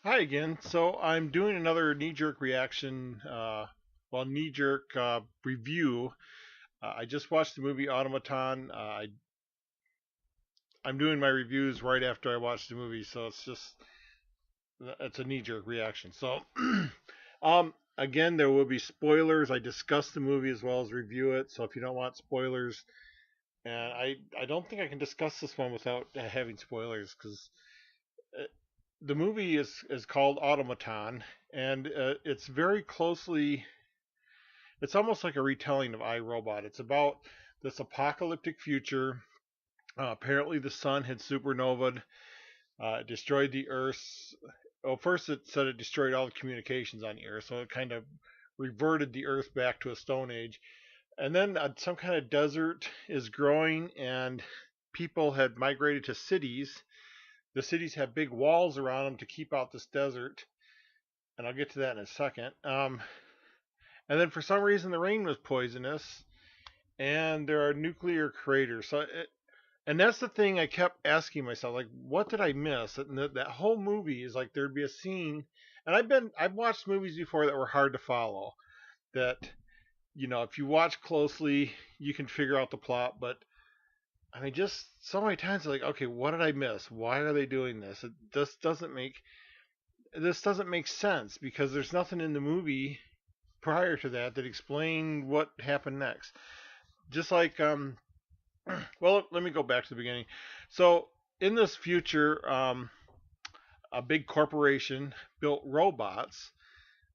Hi again. So I'm doing another knee-jerk reaction, knee-jerk review. I just watched the movie Automaton. I'm doing my reviews right after I watch the movie, so it's a knee-jerk reaction. So, again, there will be spoilers. I discuss the movie as well as review it. So if you don't want spoilers, and I don't think I can discuss this one without having spoilers because the movie is called Automaton, and it's very closely. It's almost like a retelling of I, Robot. It's about this apocalyptic future. Apparently, the sun had supernovaed, destroyed the Earth. Well, first it said it destroyed all the communications on the Earth, so it kind of reverted the Earth back to a Stone Age. And then some kind of desert is growing, and people had migrated to cities. The cities have big walls around them to keep out this desert, and I'll get to that in a second. And then for some reason, the rain was poisonous, and there are nuclear craters. And that's the thing I kept asking myself, like, what did I miss? And that whole movie is like there'd be a scene, and I've watched movies before that were hard to follow. That if you watch closely, you can figure out the plot. But I mean, just so many times, like, okay, what did I miss? Why are they doing this? This doesn't make sense because there's nothing in the movie prior to that explained what happened next. Just like well, let me go back to the beginning. So in this future, a big corporation built robots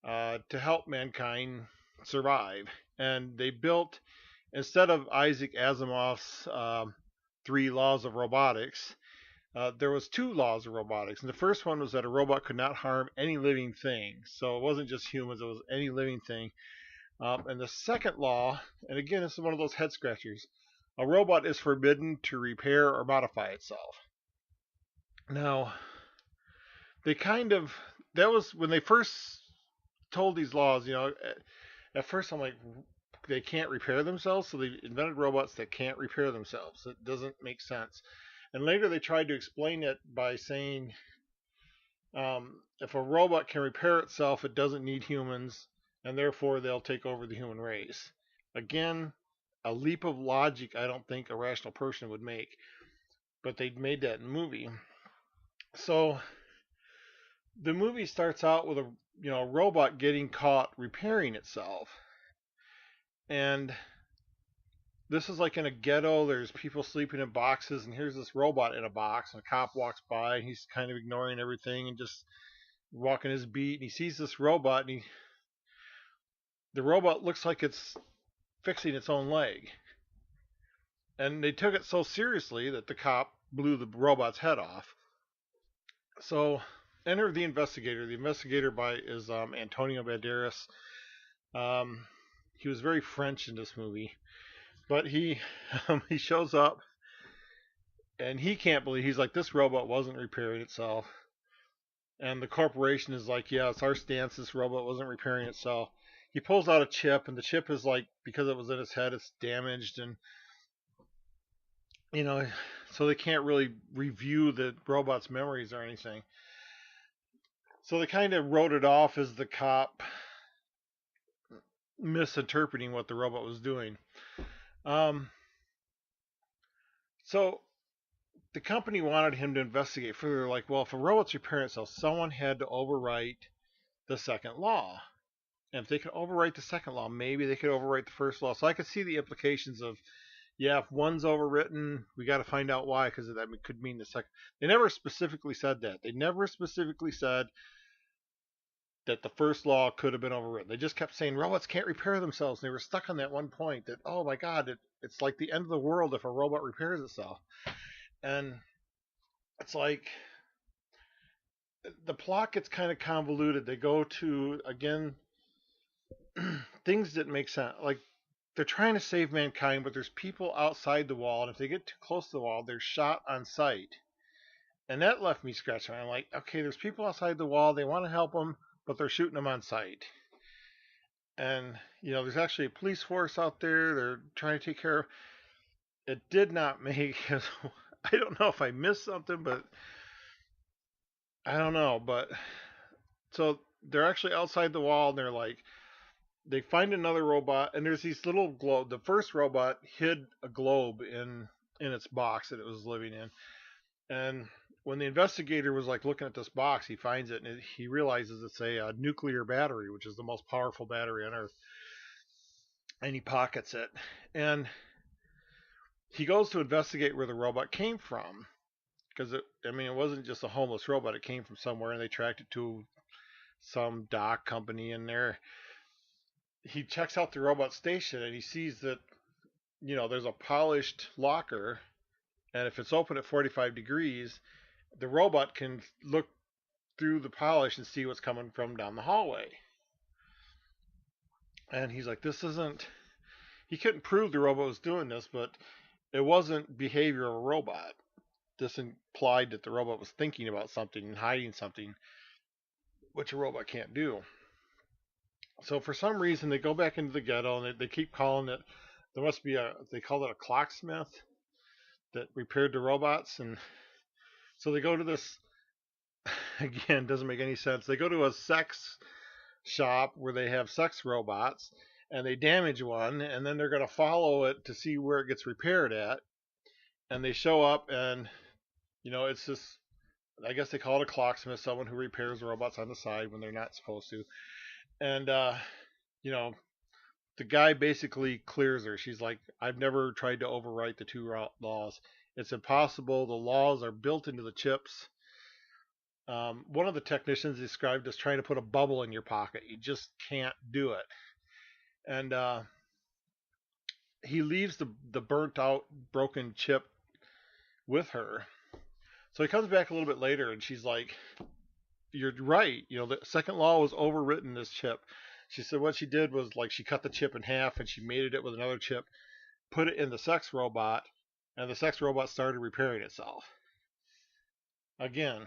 to help mankind survive, and they built, instead of Isaac Asimov's three laws of robotics, there was two laws of robotics. And the first one was that a robot could not harm any living thing. So it wasn't just humans; it was any living thing. And the second law, and again, this is one of those head scratchers, a robot is forbidden to repair or modify itself. Now, they kind of, that was when they first told these laws, at first I'm like, they can't repair themselves, so they invented robots that can't repair themselves. It doesn't make sense. And later they tried to explain it by saying, if a robot can repair itself, it doesn't need humans, and therefore they'll take over the human race. Again, a leap of logic I don't think a rational person would make, but they made that in the movie. So the movie starts out with a robot getting caught repairing itself, and this is like in a ghetto. There's people sleeping in boxes, and here's this robot in a box, and a cop walks by, and he's kind of ignoring everything and just walking his beat, and he sees this robot, and the robot looks like it's fixing its own leg. And they took it so seriously that the cop blew the robot's head off. So enter the investigator. The investigator is Antonio Banderas. Um, he was very French in this movie, but he he shows up and he can't believe, he's like, this robot wasn't repairing itself. And the corporation is like, yeah, it's our stance. This robot wasn't repairing itself. He pulls out a chip, and the chip is like, because it was in his head, it's damaged, and you know, so they can't really review the robot's memories or anything. So they kind of wrote it off as the cop misinterpreting what the robot was doing. Um, so the company wanted him to investigate further. Like, well, if a robot's repairing itself, someone had to overwrite the second law. And if they could overwrite the second law, maybe they could overwrite the first law. So I could see the implications of, yeah, if one's overwritten, we got to find out why, because that could mean the second. They never specifically said that. They never specifically said that the first law could have been overwritten. They just kept saying robots can't repair themselves. And they were stuck on that one point that, oh my God, it's like the end of the world if a robot repairs itself. And it's like the plot gets kind of convoluted. They go to, again, things that make sense. Like, they're trying to save mankind, but there's people outside the wall, and if they get too close to the wall, they're shot on sight. And that left me scratching. I'm like, okay, there's people outside the wall. They want to help them, but they're shooting them on sight. And there's actually a police force out there. They're trying to take care of. It did not make. I don't know if I missed something, but I don't know. But So they're actually outside the wall, and they're like, they find another robot, and there's these little globe. The first robot hid a globe in its box that it was living in, and when the investigator was like looking at this box, he finds it, and he realizes it's a nuclear battery, which is the most powerful battery on Earth, and he pockets it, and he goes to investigate where the robot came from, because I mean, it wasn't just a homeless robot; it came from somewhere, and they tracked it to some dock company in there. He checks out the robot station, and he sees that there's a polished locker, and if it's open at 45 degrees, the robot can look through the polish and see what's coming from down the hallway. And he's like, this isn't. He couldn't prove the robot was doing this, but it wasn't behavior of a robot. This implied that the robot was thinking about something and hiding something, which a robot can't do. So for some reason, they go back into the ghetto, and they keep calling it. There must be they call it a clocksmith that repaired the robots, and so they go to this. Again, doesn't make any sense. They go to a sex shop where they have sex robots, and they damage one, and then they're going to follow it to see where it gets repaired at. And they show up, and it's this. I guess they call it a clocksmith, someone who repairs robots on the side when they're not supposed to. And you know, the guy basically clears her. She's like, I've never tried to overwrite the two laws. It's impossible. The laws are built into the chips. One of the technicians described as trying to put a bubble in your pocket. You just can't do it. And he leaves the burnt out, broken chip with her. So he comes back a little bit later, and she's like, you're right. The second law was overwritten this chip. She said what she did was like she cut the chip in half, and she mated it with another chip, put it in the sex robot, and the sex robot started repairing itself. Again,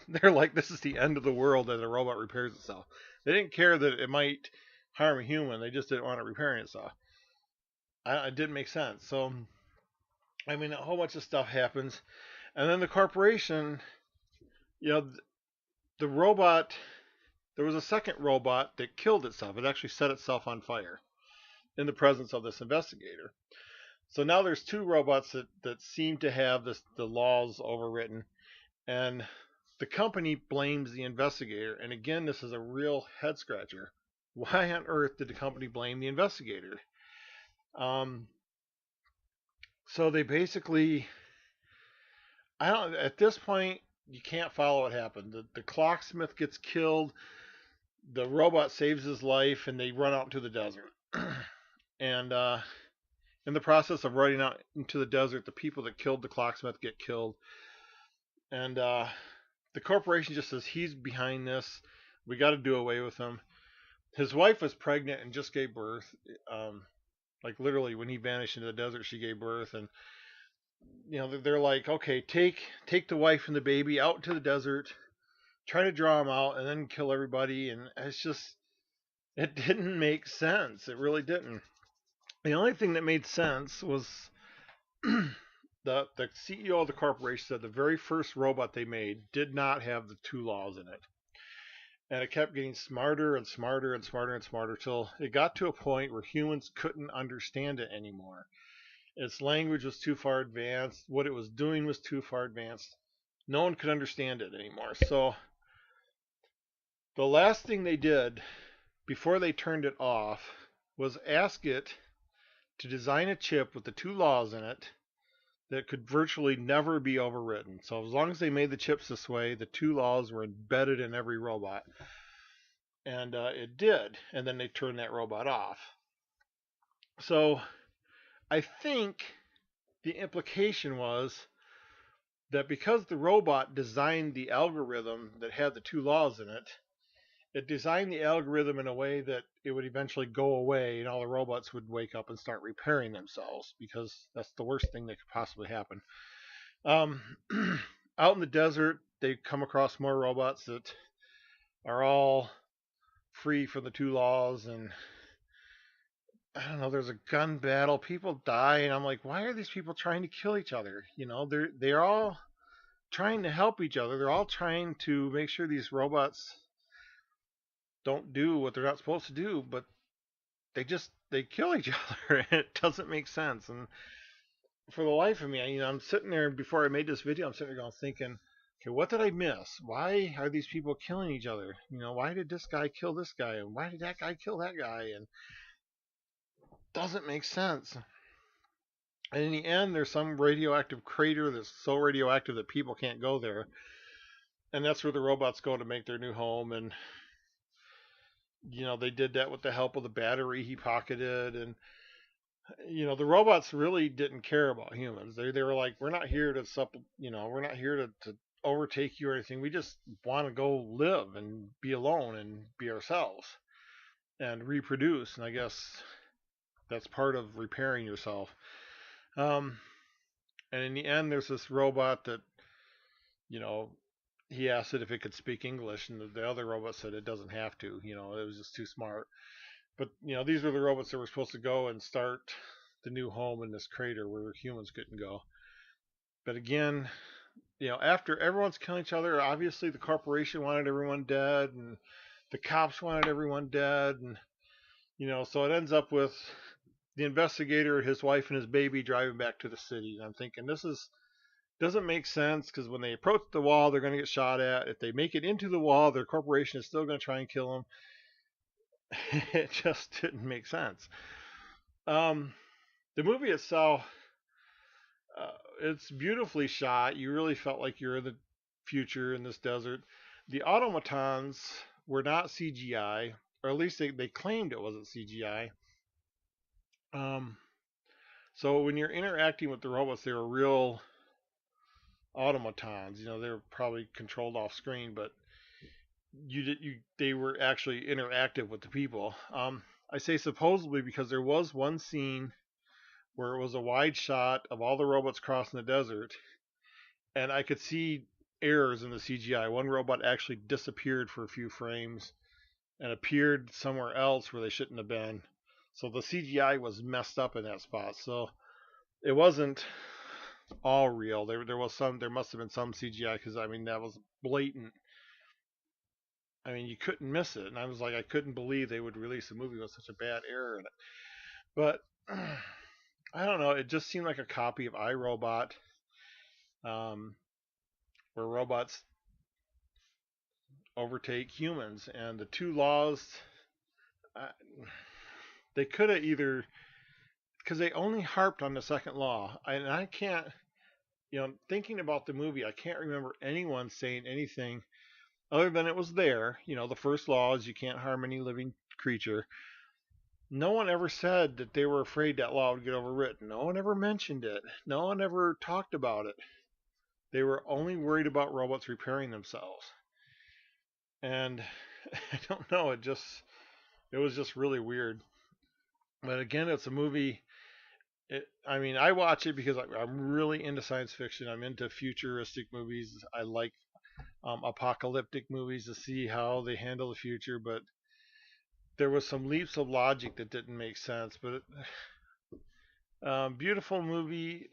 they're like, this is the end of the world that a robot repairs itself. They didn't care that it might harm a human. They just didn't want it repairing itself. It didn't make sense. So, I mean, a whole bunch of stuff happens. And then the corporation, the robot, there was a second robot that killed itself. It actually set itself on fire in the presence of this investigator. So now there's two robots that seem to have the laws overwritten, and the company blames the investigator. And again, this is a real head scratcher. Why on earth did the company blame the investigator? So they basically, at this point, you can't follow what happened. The clocksmith gets killed, the robot saves his life, and they run out into the desert. And in the process of running out into the desert, the people that killed the clocksmith get killed. And the corporation just says, he's behind this. We got to do away with him. His wife was pregnant and just gave birth. Like literally, when he vanished into the desert, she gave birth. And they're like, okay, take the wife and the baby out to the desert, try to draw them out, and then kill everybody. And it's just, it didn't make sense. It really didn't. The only thing that made sense was the CEO of the corporation said the very first robot they made did not have the two laws in it. And it kept getting smarter and smarter and smarter and smarter till it got to a point where humans couldn't understand it anymore. Its language was too far advanced. What it was doing was too far advanced. No one could understand it anymore. So the last thing they did before they turned it off was ask it to design a chip with the two laws in it that could virtually never be overwritten. So as long as they made the chips this way, the two laws were embedded in every robot. And it did. And then they turned that robot off. So I think the implication was that because the robot designed the algorithm that had the two laws in it, it designed the algorithm in a way that it would eventually go away and all the robots would wake up and start repairing themselves, because that's the worst thing that could possibly happen. Out in the desert, they come across more robots that are all free from the two laws, and I don't know, there's a gun battle, people die, and I'm like, why are these people trying to kill each other? They're all trying to help each other. They're all trying to make sure these robots don't do what they're not supposed to do, but they kill each other. And it doesn't make sense. And for the life of me, I'm sitting there before I made this video. I'm sitting there going, thinking, okay, what did I miss? Why are these people killing each other? Why did this guy kill this guy, and why did that guy kill that guy? And it doesn't make sense. And in the end, there's some radioactive crater that's so radioactive that people can't go there, and that's where the robots go to make their new home. And they did that with the help of the battery he pocketed. And the robots really didn't care about humans. They were like, we're not here to we're not here to overtake you or anything. We just want to go live and be alone and be ourselves and reproduce. And I guess that's part of repairing yourself. And in the end, there's this robot that, he asked it if it could speak English, and the other robot said it doesn't have to. It was just too smart. But these were the robots that were supposed to go and start the new home in this crater where humans couldn't go. But again, after everyone's killing each other, obviously the corporation wanted everyone dead, and the cops wanted everyone dead, and so it ends up with the investigator, his wife, and his baby driving back to the city. And I'm thinking, doesn't make sense, because when they approach the wall, they're going to get shot at. If they make it into the wall, their corporation is still going to try and kill them. It just didn't make sense. The movie itself, it's beautifully shot. You really felt like you're in the future in this desert. The automatons were not CGI, or at least they claimed it wasn't CGI. So when you're interacting with the robots, they were real automatons. They were probably controlled off screen, but they were actually interactive with the people. I say supposedly because there was one scene where it was a wide shot of all the robots crossing the desert, and I could see errors in the CGI. One robot actually disappeared for a few frames and appeared somewhere else where they shouldn't have been. So the CGI was messed up in that spot. So it wasn't all real. There must have been some CGI, because that was blatant. You couldn't miss it. And I was like, I couldn't believe they would release a movie with such a bad error in it. But I don't know. It just seemed like a copy of iRobot, where robots overtake humans. And the two laws, they could have either, because they only harped on the second law. And I can't, thinking about the movie, I can't remember anyone saying anything other than it was there. The first law is you can't harm any living creature. No one ever said that they were afraid that law would get overwritten. No one ever mentioned it. No one ever talked about it. They were only worried about robots repairing themselves. And I don't know, it was just really weird. But again, it's a movie. I watch it because I'm really into science fiction. I'm into futuristic movies. I like apocalyptic movies to see how they handle the future, but there was some leaps of logic that didn't make sense. But beautiful movie.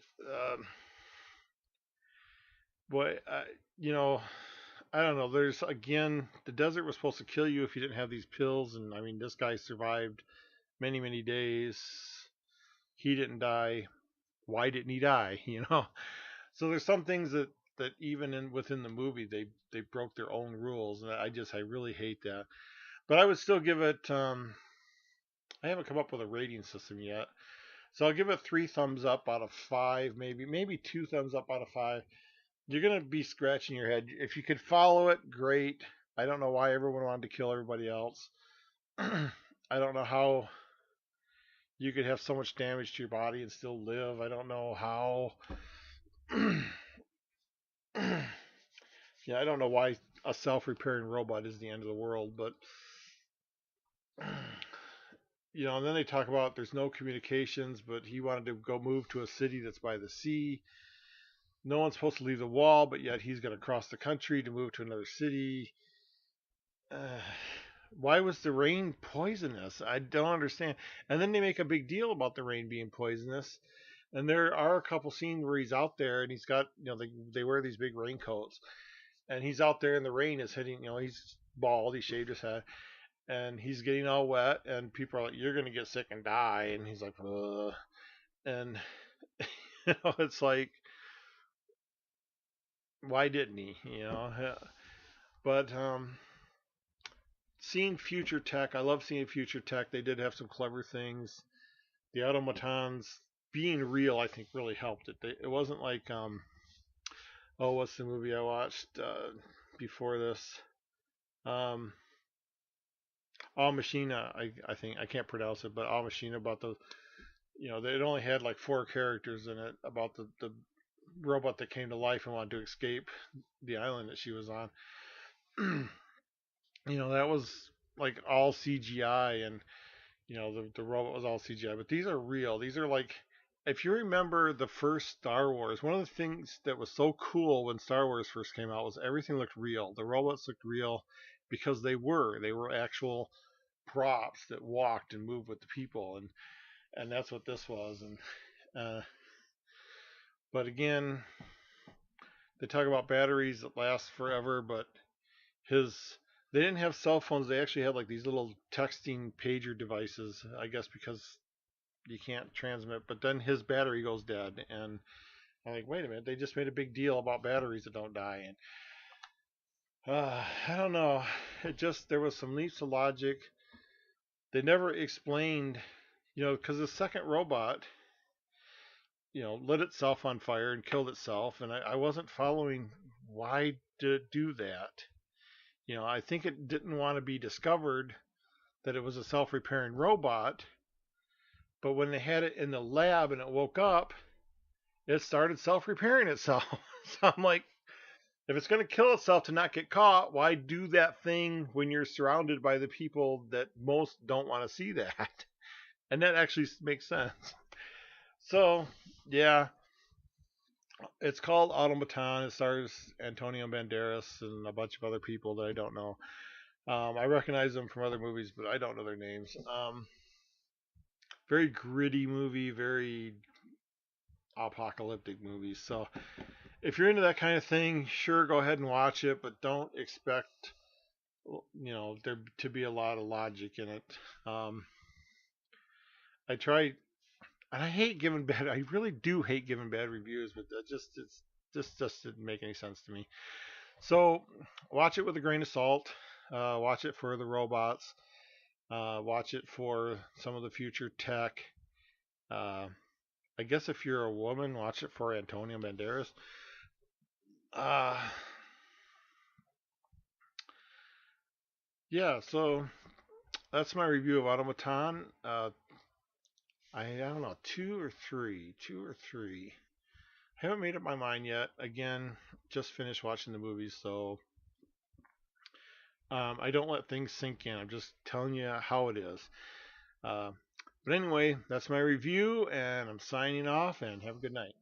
Boy, I don't know. There's, again, the desert was supposed to kill you if you didn't have these pills, and this guy survived many, many days. He didn't die. Why didn't he die? So there's some things that even within the movie they broke their own rules, and I really hate that. But I would still give it. I haven't come up with a rating system yet, so I'll give it 3 thumbs up out of 5, maybe 2 thumbs up out of 5. You're gonna be scratching your head. If you could follow it, great. I don't know why everyone wanted to kill everybody else. I don't know how you could have so much damage to your body and still live. I don't know how. Yeah, I don't know why a self-repairing robot is the end of the world, but and then they talk about there's no communications, but he wanted to go move to a city that's by the sea. No one's supposed to leave the wall, but yet he's going to cross the country to move to another city. Why was the rain poisonous? I don't understand. And then they make a big deal about the rain being poisonous. And there are a couple scenes where he's out there and he's got, they wear these big raincoats, and he's out there and the rain is hitting. He's bald, he shaved his head, and he's getting all wet, and people are like, "You're gonna get sick and die," and he's like, "Ugh." And it's like, why didn't he? But seeing future tech, I love seeing future tech. They did have some clever things. The automatons being real, I think, really helped it. It wasn't like oh, what's the movie I watched before this? Um, All Machina, I think I can't pronounce it, but All Machina about the it only had like four characters in it about the robot that came to life and wanted to escape the island that she was on. That was like all CGI, and the robot was all CGI, but these are real. These are like, if you remember the first Star Wars, one of the things that was so cool when Star Wars first came out was everything looked real. The robots looked real because they were actual props that walked and moved with the people, and that's what this was. And uh, but again, they talk about batteries that last forever, but his they didn't have cell phones. They actually had like these little texting pager devices, I guess, because you can't transmit. But then his battery goes dead, and I'm like, wait a minute, they just made a big deal about batteries that don't die. And I don't know, it just, there was some leaps of logic. They never explained, because the second robot, lit itself on fire and killed itself, and I wasn't following why did it do that. I think it didn't want to be discovered that it was a self-repairing robot, but when they had it in the lab and it woke up, it started self-repairing itself. So I'm like, if it's going to kill itself to not get caught, why do that thing when you're surrounded by the people that most don't want to see that? And that actually makes sense. So, yeah, it's called Automaton. It stars Antonio Banderas and a bunch of other people that I don't know. I recognize them from other movies, but I don't know their names. Very gritty movie, very apocalyptic movie. So if you're into that kind of thing, sure, go ahead and watch it, but don't expect there to be a lot of logic in it. I try, and I hate giving bad. I really do hate giving bad reviews, but just didn't make any sense to me. So watch it with a grain of salt. Watch it for the robots. Watch it for some of the future tech. Uh, I guess if you're a woman, watch it for Antonio Banderas. Uh, yeah, so that's my review of Automaton. I don't know, two or three. I haven't made up my mind yet. Again, just finished watching the movies, so I don't let things sink in. I'm just telling you how it is. Uh, but anyway, that's my review, and I'm signing off, and have a good night.